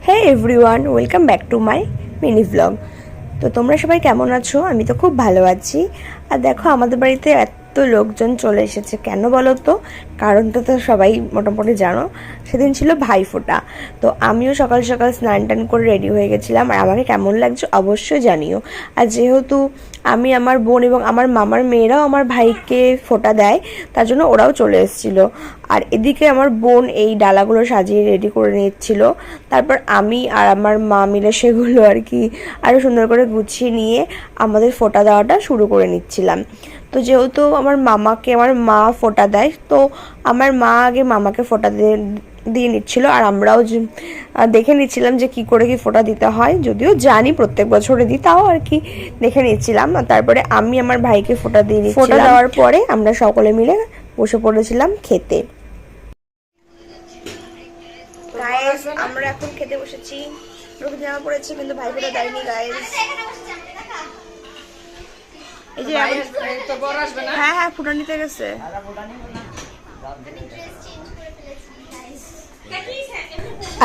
Hey everyone, welcome back to my mini blog. তো তোমরা সবাই কেমন আছো? আমি তো খুব ভালো আছি। আর দেখো, আমাদের বাড়িতে এত লোকজন চলে এসেছে। কেন বলো তো? কারণটা তো সবাই মোটামুটি জানো। সেদিন ছিল ভাইফোঁটা। তো আমিও সকাল সকাল স্নান টান করে রেডি হয়ে গেছিলাম। আর আমাকে কেমন লাগছে অবশ্যই জানিও। আর যেহেতু আমি, আমার বোন এবং আমার মামার মেয়েরাও আমার ভাইকে ফোঁটা দেয়, তার জন্য ওরাও চলে এসেছিলো। আর এদিকে আমার বোন এই ডালাগুলো সাজিয়ে রেডি করে নিচ্ছিল। তারপর আমি আর আমার মা মিলে সেগুলো আর কি আরও সুন্দর করে গুছিয়ে নিয়ে আমাদের ফোঁটা দেওয়াটা শুরু করে নিচ্ছিলাম। তো যেহেতু আমার মামাকে আমার মা ফোঁটা দেয়, তো আমার মা আগে মামাকে ফোঁটা দিয়ে নিচ্ছিল। আর আমরাও দেখে নিচ্ছিলাম যে কি করে কি ফোঁটা দিতে হয়। যদিও জানি প্রত্যেক বছরে দিই, তাও আর কি দেখে নিচ্ছিলাম। আর তারপরে আমি আমার ভাইকে ফোঁটা দিয়ে নিচ্ছিলাম। ফোঁটা দেওয়ার পরে আমরা সকলে মিলে বসে পড়েছিলাম খেতে। গাইস, আমরা এখন খেতে বসেছি। রোহিত জামা পড়েছে কিন্তু ভাই ফোঁটা দেয়নি গাইস। এই যে হ্যাঁ হ্যাঁ, ফোঁটা নিতে গেছে।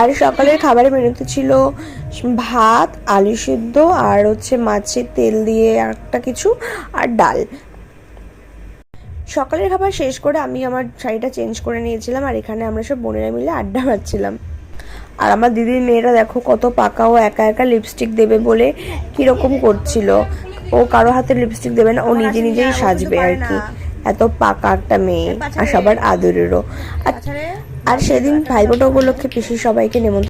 আর সকালের খাবারের মেনুতে ছিল ভাত, আলু সিদ্ধ, আর হচ্ছে মাছের তেল দিয়ে একটা কিছু, আর ডাল। সকালের খাবার শেষ করে আমি আমার শাড়িটা চেঞ্জ করে নিয়েছিলাম। আর এখানে আমরা সব বোনেরা মিলে আড্ডা মারছিলাম। আর আমার দিদির মেয়েরা দেখো কত পাকা, ও একা একা লিপস্টিক দেবে বলে কিরকম করছিল। ও কারো হাতে লিপস্টিক দেবে না, ও নিজে নিজেই সাজবে আর কি। এত পাকা একটা মেয়ে, আর সবার আদরেরও। আর সেদিন ভাইফোঁটা উপলক্ষে পিসির সবাইকে নেমন্তন্ন